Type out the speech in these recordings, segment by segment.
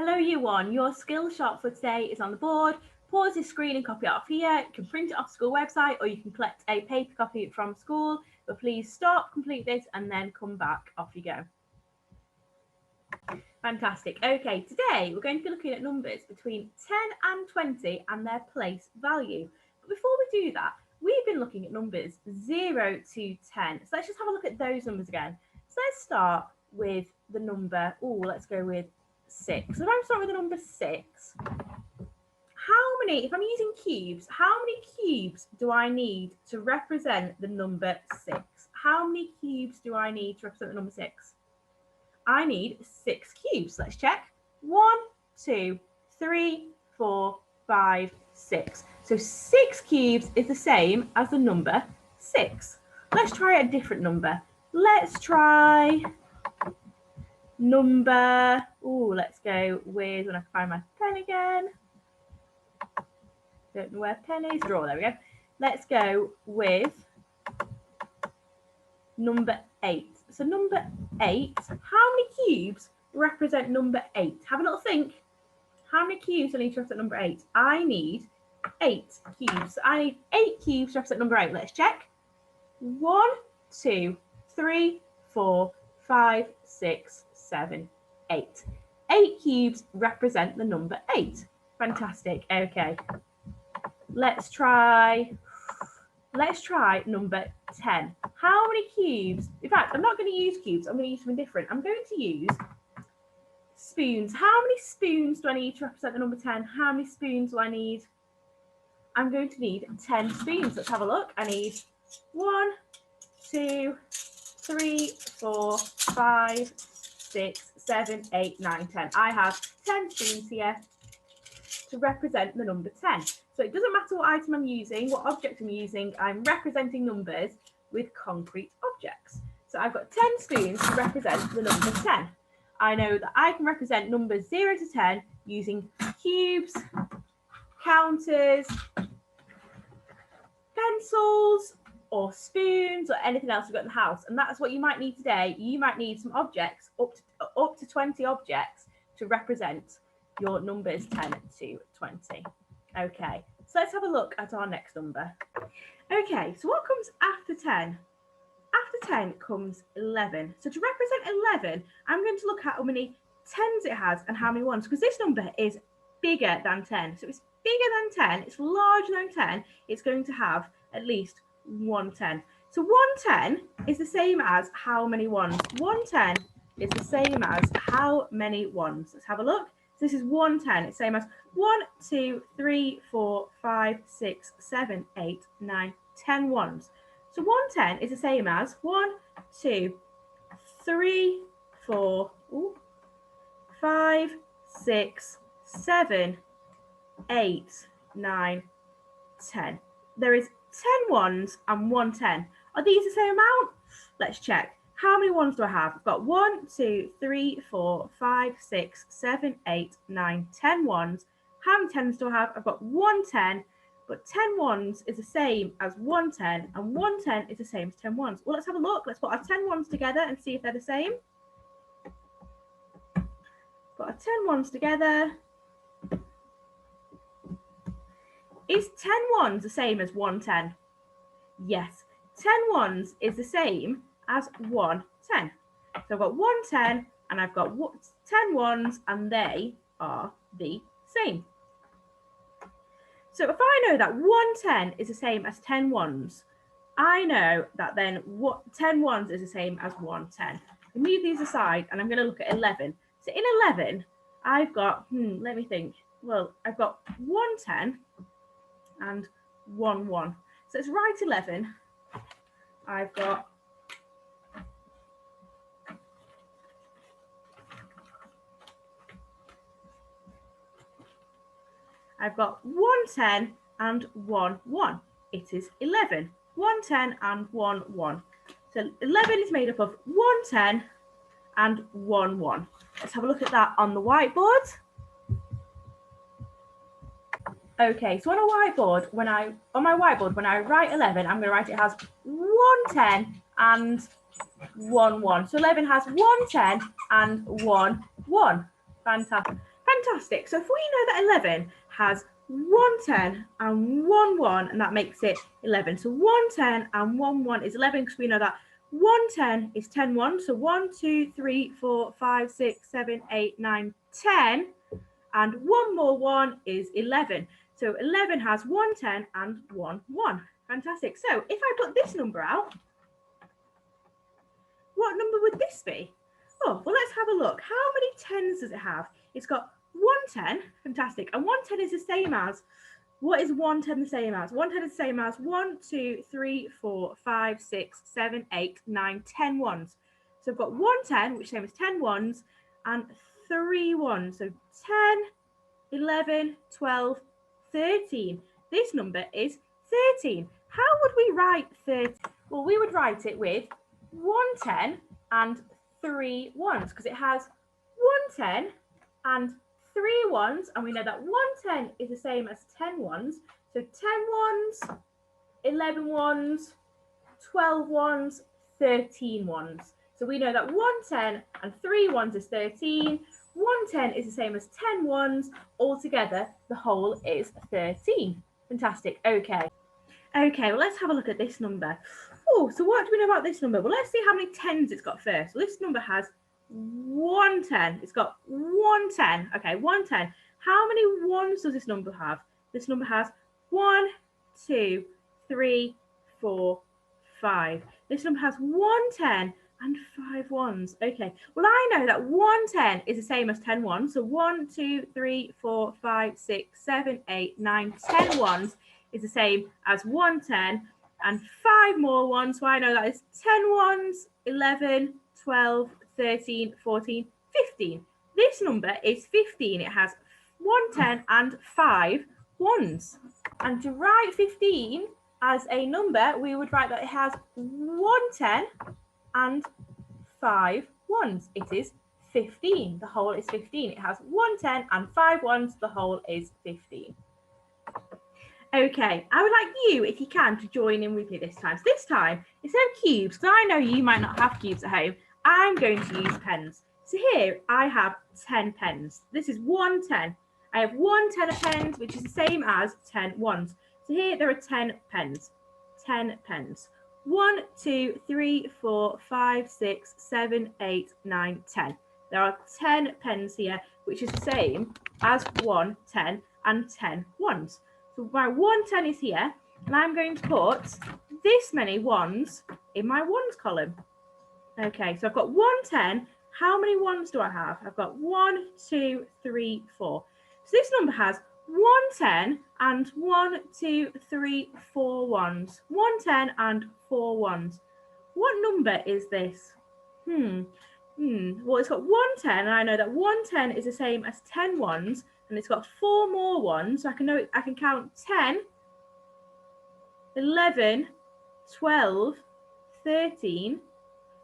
Hello Year 1, your skill shot for today is on the board. Pause this screen and copy it off here. You can print it off school website or you can collect a paper copy from school, but please stop, complete this and then come back. Off you go. Fantastic. Okay, today we're going to be looking at numbers between 10 and 20 and their place value. But before we do that, we've been looking at numbers 0 to 10. So let's just have a look at those numbers again. So let's start with the number, let's go with 6. So if I start with the number 6, how many, if I'm using cubes, how many cubes do I need to represent the number 6? How many cubes do I need to represent the number 6? I need 6 cubes. Let's check. 1, 2, 3, 4, 5, 6. So 6 cubes is the same as the number 6. Let's try a different number. Let's try number, let's go with, when I find my pen again. Don't know where pen is. Draw, there we go. Let's go with number 8. So number 8, how many cubes represent number 8? Have a little think. How many cubes do I need to represent number 8? I need 8 cubes. So I need 8 cubes to represent number 8. Let's check. 1, 2, 3, 4, 5, 6, 7, 8. 8 cubes represent the number 8. Fantastic. Okay. Let's try number 10. How many cubes? In fact, I'm not going to use cubes. I'm going to use something different. I'm going to use spoons. How many spoons do I need to represent the number 10? How many spoons do I need? I'm going to need 10 spoons. Let's have a look. I need 1, 2, 3, 4, 5, 6, 7, 8, 9, 10. I have 10 spoons here to represent the number 10. So it doesn't matter what item I'm using, what object I'm using, I'm representing numbers with concrete objects. So I've got 10 spoons to represent the number 10. I know that I can represent numbers 0 to 10 using cubes, counters, pencils, or spoons, or anything else we've got in the house. And that's what you might need today. You might need some objects, up to 20 objects, to represent your numbers 10 to 20. Okay, so let's have a look at our next number. Okay, so what comes after 10? After 10 comes 11. So to represent 11, I'm going to look at how many 10s it has and how many 1s, because this number is bigger than 10. So it's bigger than 10, it's larger than 10, it's going to have at least 1 10. So 1 10 is the same as how many 1s? 1 10 is the same as how many 1s? Let's have a look. So this is 1 10. It's the same as 1, 2, 3, 4, 5, 6, 7, 8, 9, 10 1s. So 1 10 is the same as 1, 2, 3, 4, 5, 6, 7, 8, 9, 10. There is 10 1s and 1 10. Are these the same amount? Let's check. How many 1s do I have? I've got 1, 2, 3, 4, 5, 6, 7, 8, 9, 10 1s. How many 10s do I have? I've got 1 10, but 10 1s is the same as 1 10, and 1 10 is the same as 10 1s. Well, let's have a look. Let's put our 10 1s together and see if they're the same. Put our 10 1s together. Is 10 1s the same as 1 10? Yes, 10 1s is the same as 1 10. So I've got 1 10 and I've got 10 1s and they are the same. So if I know that 1 10 is the same as 10 1s, I know that then 10 1s is the same as 1 10. I move these aside and I'm going to look at 11. So in 11, I've got, let me think. Well, I've got 1 10 and 1 1. So it's right 11. I've got I've got 1 10 and 1 1. It is 11. 1 10 and 1 1. So 11 is made up of 1 10 and 1 1. Let's have a look at that on the whiteboard. Okay, so on my whiteboard, when I write 11, I'm going to write it has 1 10 and 1 1. So 11 has 1 10 and 1 1. Fantastic. Fantastic. So if we know that 11 has 110 and 1 and that makes it 11. So 110 and 1 is 11 because we know that 110 is 10 1. So 1, 2, 3, 4, 5, 6, 7, 8, 9, 10. And one more 1 is 11. So 11 has 110 and 1. Fantastic. So if I put this number out, what number would this be? Oh, well, let's have a look. How many 10s does it have? It's got 110. Fantastic. And 110 is the same as, what is 110 the same as? 110 is the same as 1, 2, 3, 4, 5, 6, 7, 8, 9, 10 ones. So I've got 110, which is the same as 10 ones, and 3 ones. So 10, 11, 12, 13. This number is 13. How would we write 13? Well, we would write it with 110 and 3 ones because it has 110 and 3 ones, and we know that 110 is the same as 10 ones. So 10 ones, 11 ones, 12 ones, 13 ones. So we know that 110 and 3 ones is 13. 110 is the same as 10 ones. Altogether, the whole is 13. Fantastic. Okay, well, let's have a look at this number. Oh, so what do we know about this number? Well, let's see how many 10s it's got first. Well, this number has 110. It's got 110. Okay, 110. How many 1s does this number have? This number has 1, 2, 3, 4, 5. This number has 110 and 5 1s. Okay, well, I know that 110 is the same as 10 1s. So 1, 2, 3, 4, 5, 6, 7, 8, 9, 10 1s is the same as 110 and 5 more 1s. So I know that is 10 1s, 11, 12, 13, 14, 15. This number is 15. It has 110 and 5 1s. And to write 15 as a number, we would write that it has 110 and 5 1s. It is 15. The whole is 15. It has 110 and 5 1s. The whole is 15. Okay, I would like you, if you can, to join in with me this time. So this time, instead of cubes, because I know you might not have cubes at home, I'm going to use pens. So here I have 10 pens. This is 1 10. I have 1 10 of pens, which is the same as 10 1s. So here there are 10 pens. 10 pens. 1, 2, 3, 4, 5, 6, 7, 8, 9, 10. There are 10 pens here, which is the same as 1 10 and 10 1s. So my 110 is here, and I'm going to put this many 1s in my 1s column. Okay, so I've got 110. How many 1s do I have? I've got 1, 2, 3, 4. So this number has 110 and 1, 2, 3, 4 1s. 110 and 4 1s. What number is this? Well, it's got 110, and I know that 110 is the same as 10 1s, and it's got 4 more 1s. So I can count 10, 11, 12, 13,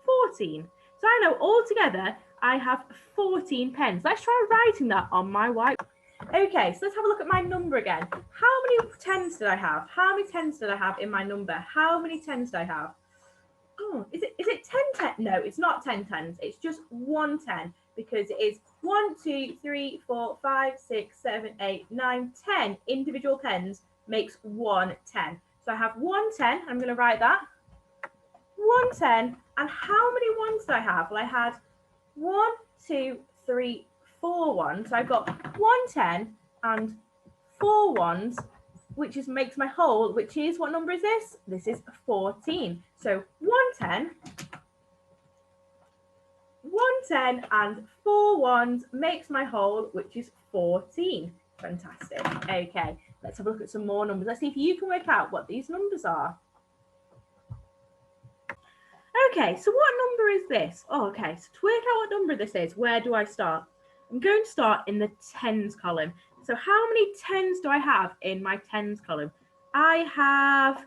14. So I know altogether I have 14 pens. Let's try writing that on my whiteboard. Okay, so let's have a look at my number again. How many 10s did I have? How many 10s did I have in my number? How many 10s did I have? Oh, is it 10 10? No, it's not 10 10s. It's just 1 10 because it is 1, 2, 3, 4, 5, 6, 7, 8, 9, 10 individual pens makes 1 10. So I have 1 10. I'm going to write that. 1 10. And how many 1s do I have? Well, I had 1, 2, 3, 4 1s. So I've got 1 10 and 4 1s, which makes my whole, which is, what number is this? This is 14. So 110 and 4 1s makes my whole, which is 14. Fantastic. Okay, let's have a look at some more numbers. Let's see if you can work out what these numbers are. Okay, so what number is this? Oh, okay, so to work out what number this is, where do I start? I'm going to start in the tens column. So how many 10s do I have in my 10s column? I have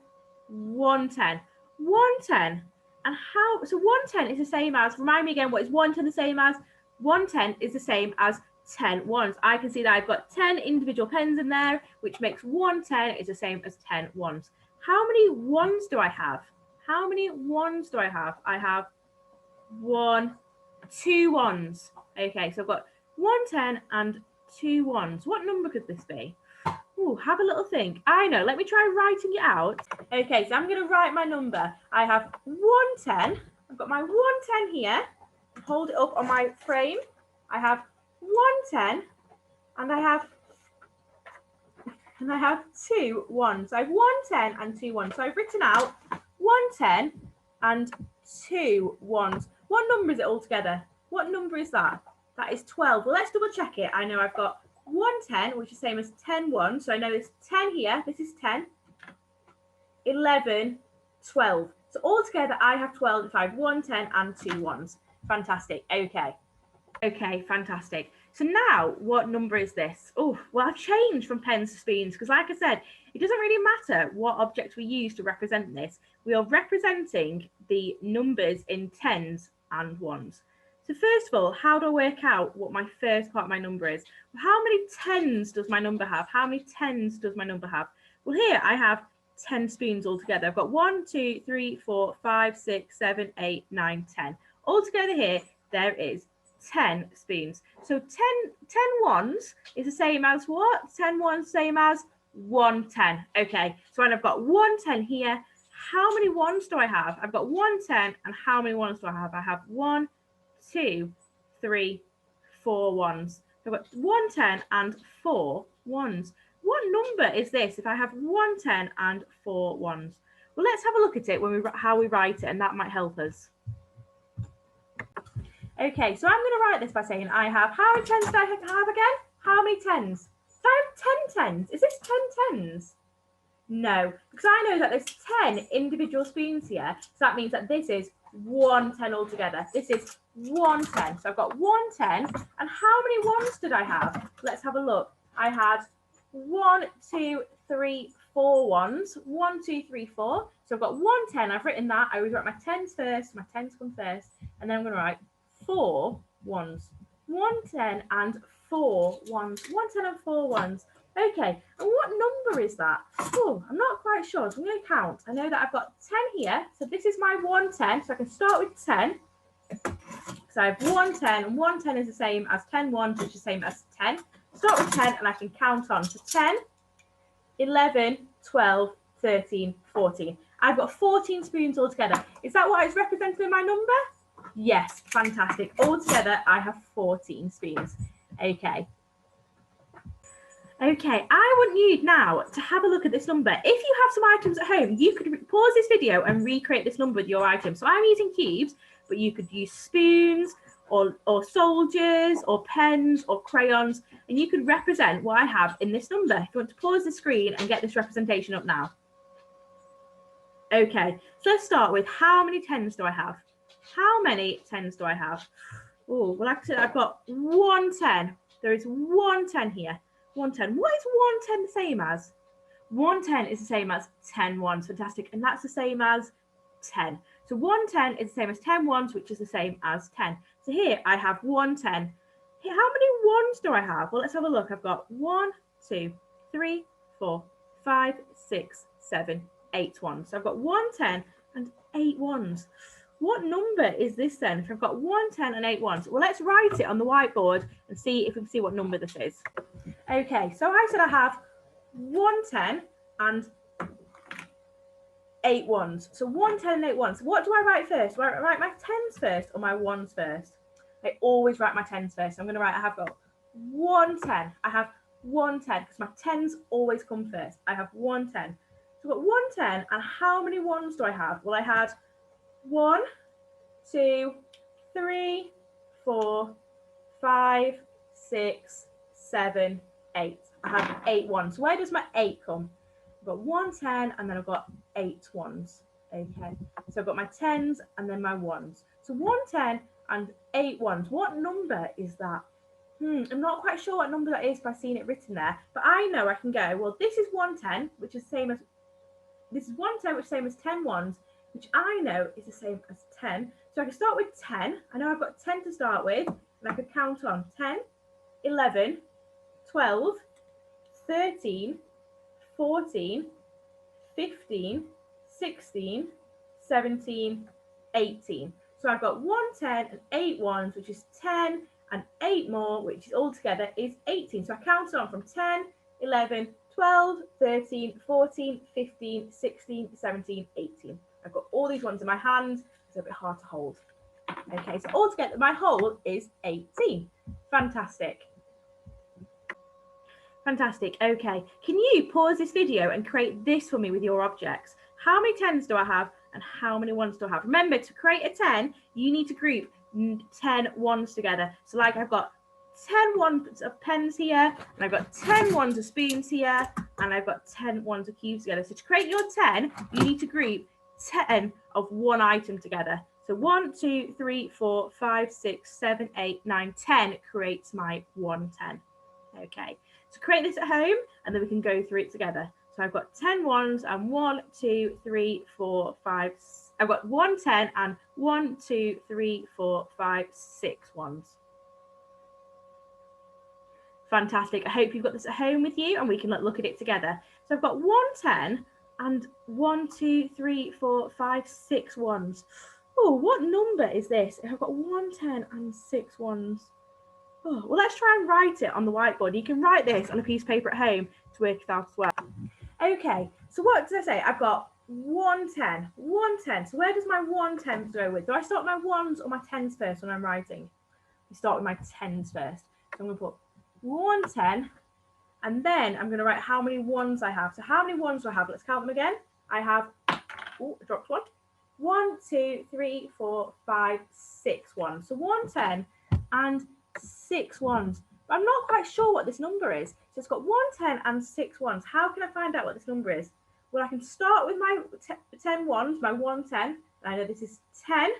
110. 110. And so 110 is the same as, remind me again, what is 110 the same as? 110 is the same as 10 1s. I can see that I've got 10 individual pens in there, which makes 110 is the same as 10 1s. How many 1s do I have? How many 1s do I have? I have 2 1s. Okay, so I've got 110 and 2 ones. What number could this be? Ooh, have a little think. I know. Let me try writing it out. Okay, so I'm going to write my number. I have 110. I've got my 110 here. Hold it up on my frame. I have 110, and I have 2 ones. So I have 110 and 2 ones. So I've written out 110 and 2 ones. What number is it all together? What number is that? That is 12. Well, let's double check it. I know I've got 110, which is the same as 10 ones. So I know there's 10 here. This is 10, 11, 12. So all together, I have 12 if I have 110 and 2 ones. Fantastic. Okay. Okay, fantastic. So now, what number is this? Oh, well, I've changed from pens to spoons because, like I said, it doesn't really matter what object we use to represent this. We are representing the numbers in tens and ones. So first of all, how do I work out what my first part of my number is? How many tens does my number have? How many tens does my number have? Well, here I have 10 spoons altogether. I've got 1, 2, 3, 4, 5, 6, 7, 8, 9, 10. Altogether here, there is 10 spoons. So 10 ones is the same as what? 10 ones, same as 110. Okay, so when I've got 110 here, how many ones do I have? I've got 110, and how many ones do I have? I have 1, 2, 3, 4 ones. So I've got 110 and 4 ones. What number is this if I have 110 and 4 ones? Well, let's have a look at it when how we write it, and that might help us. Okay, so I'm going to write this by saying I have, how many tens do I have again? How many tens? Do I have 10 tens? Is this 10 tens? No, because I know that there's 10 individual spoons here. So that means that this is 110 altogether. This is 110. So I've got 110. And how many ones did I have? Let's have a look. I had 1, 2, 3, 4 ones. 1, 2, 3, 4. So I've got 110. I've written that. I always write my tens first. My tens come first. And then I'm going to write 4 ones. 110 and 4 ones. 110 and 4 ones. Okay, and what number is that? Oh, I'm not quite sure. So I'm going to count. I know that I've got 10 here. So this is my 110. So I can start with 10. So I have 110, and 110 is the same as 10 ones, which is the same as 10. Start with 10, and I can count on to 10, 11, 12, 13, 14. I've got 14 spoons altogether. Is that what is represented in my number? Yes, fantastic. Altogether, I have 14 spoons. Okay. Okay, I want you now to have a look at this number. If you have some items at home, you could pause this video and recreate this number with your items. So I'm using cubes, but you could use spoons or soldiers or pens or crayons, and you could represent what I have in this number. If you want to pause the screen and get this representation up now. Okay, so let's start with how many tens do I have? How many tens do I have? Oh, well, like I said, I've got 110. There is 110 here. 110. What is 110 the same as? 110 is the same as 10 ones. Fantastic. And that's the same as 10. So 110 is the same as 10 ones, which is the same as 10. So here I have 110. Here, how many ones do I have? Well, let's have a look. I've got 1, 2, 3, 4, 5, 6, 7, 8 ones. So I've got 110 and 8 ones. What number is this then? If I've got 110 and 8 ones, well, let's write it on the whiteboard and see if we can see what number this is. Okay, so I said I have 110 and 8 ones. So 110 and 8 ones. What do I write first? Do I write my tens first or my ones first? I always write my tens first. I'm going to write, I have got 110. I have 110 because my tens always come first. I have 110. So I've got 110, and how many ones do I have? Well, I had 1, 2, 3, 4, 5, 6, 7, 8. I have 8 ones. Where does my 8 come? I've got 110, and then I've got 8 ones. Okay, so I've got my tens and then my ones. So 110 and 8 ones. What number is that? I'm not quite sure what number that is by seeing it written there, but I know I can go, well, this is 110, which is the same as, this is 110, which is the same as 10 ones, which I know is the same as 10. So I can start with 10. I know I've got 10 to start with, and I could count on 10, 11, 12, 13, 14, 15, 16, 17, 18. So I've got 110 and 8 ones, which is 10 and 8 more, which is altogether is 18. So I counted on from 10, 11, 12, 13, 14, 15, 16, 17, 18. I've got all these ones in my hand. It's a bit hard to hold. Okay, so altogether my whole is 18. Fantastic. Fantastic. Okay, can you pause this video and create this for me with your objects? How many 10s do I have and how many 1s do I have? Remember, to create a 10, you need to group 10 1s together. So like I've got 10 1s of pens here, and I've got 10 1s of spoons here, and I've got 10 1s of cubes together. So to create your 10, you need to group 10 of one item together. So 1, 2, 3, 4, 5, 6, 7, 8, 9, 10 creates my 110. Okay. So create this at home and then we can go through it together. So I've got 10 1s and 1, 2, 3, 4, 5. I've got 1 10 and 1, 2, 3, 4, 5, 6 1s. Fantastic. I hope you've got this at home with you and we can look at it together. So I've got 1 10 and 1, 2, 3, 4, 5, 6 1s. Oh, what number is this? I've got 1 10 and 6 1s. Oh, well, let's try and write it on the whiteboard. You can write this on a piece of paper at home to work it out as well. Okay, so what did I say? I've got 1 10, 1 10. So where does my 1 10 go with? Do I start my 1s or my 10s first when I'm writing? I start with my 10s first. So I'm going to put 1 10, and then I'm going to write how many 1s I have. So how many 1s do I have? Let's count them again. I have, oh, I dropped one. 1, 2, 3, 4, 5, 6 1s. So 1 10 and 6 1s. But I'm not quite sure what this number is. So it's got 1 10 and 6 1s. How can I find out what this number is? Well, I can start with my 10 1s, my 1 10. And I know this is 10.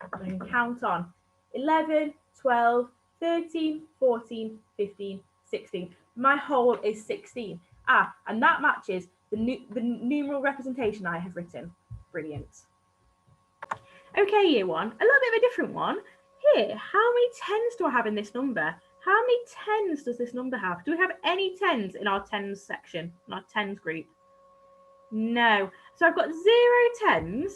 I can count on 11, 12, 13, 14, 15, 16. My whole is 16. And that matches the numeral representation I have written. Brilliant. Okay, year one, a little bit of a different one. Here, how many 10s do I have in this number? How many 10s does this number have? Do we have any 10s in our 10s section, in our 10s group? No. So I've got 0 10s.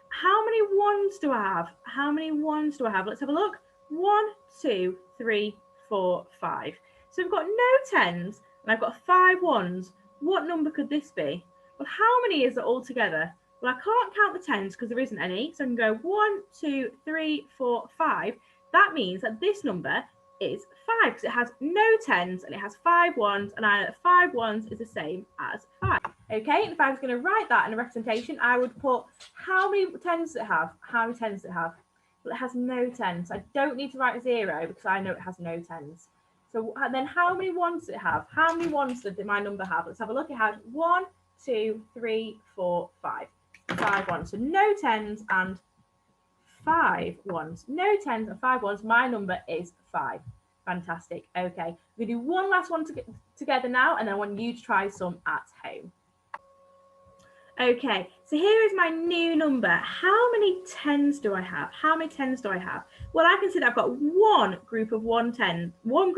How many 1s do I have? How many 1s do I have? Let's have a look. 1, 2, 3, 4, 5. So I've got no 10s and I've got 5 1s. What number could this be? Well, how many is it all together? Well, I can't count the 10s because there isn't any. So I can go 1, 2, 3, 4, 5. That means that this number is 5 because it has no 10s and it has 5 1s, and I know that 5 1s is the same as 5. Okay, and if I was going to write that in a representation, I would put how many 10s does it have? How many 10s does it have? Well, it has no 10s. So I don't need to write 0 because I know it has no 10s. So then how many 1s does it have? How many 1s did my number have? Let's have a look. It has 1, 2, 3, 4, 5. 5 1s. So no 10s and 5 1s. No 10s and 5 1s. My number is 5. Fantastic. Okay, we do one last one together now, and then I want you to try some at home. Okay, so here is my new number. How many 10s do I have? How many 10s do I have? Well, I can see that I've got one group of 110, one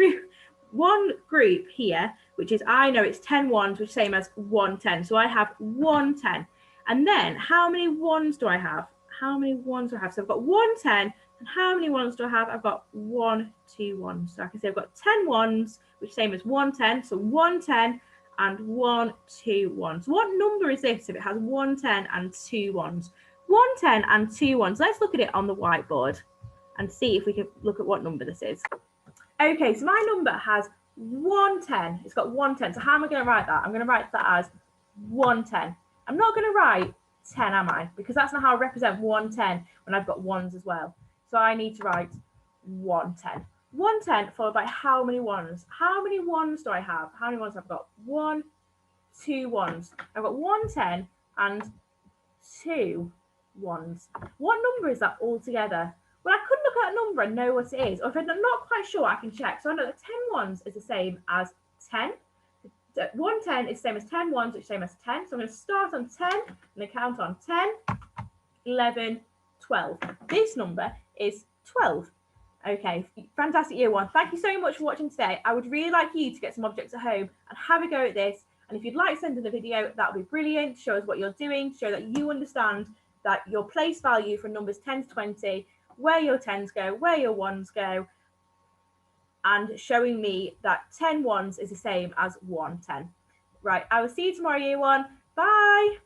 group here, which is, I know it's 10 1s, which is same as 110. So I have 110. And then how many 1s do I have? How many 1s do I have? So I've got 110. And how many 1s do I have? I've got 1, 2 1s. So I can say I've got 10 1s, which is same as 110. So 110 and 1, 2 1s. What number is this if it has 110 and 2 1s? 110 and 2 1s. Let's look at it on the whiteboard and see if we can look at what number this is. Okay, so my number has 110. It's got 110. So how am I going to write that? I'm going to write that as 110. I'm not going to write 10, am I? Because that's not how I represent 110 when I've got 1s as well. So I need to write 110. 110 followed by how many 1s? How many 1s do I have? How many 1s have I got? 1, 2 1s. I've got 110 and 2 1s. What number is that all together? Well, I could look at a number and know what it is. Or if I'm not quite sure, I can check. So I know that 10 1s is the same as 10. 110 is the same as 10 1s, which is the same as 10. So I'm going to start on 10 and then count on 10, 11, 12. This number is 12. Okay, fantastic year one. Thank you so much for watching today. I would really like you to get some objects at home and have a go at this. And if you'd like to send in a video, that would be brilliant. Show us what you're doing, show that you understand that your place value for numbers 10 to 20, where your 10s go, where your 1s go. and showing me that 10 ones is the same as 1 10. Right, I will see you tomorrow, year one. Bye.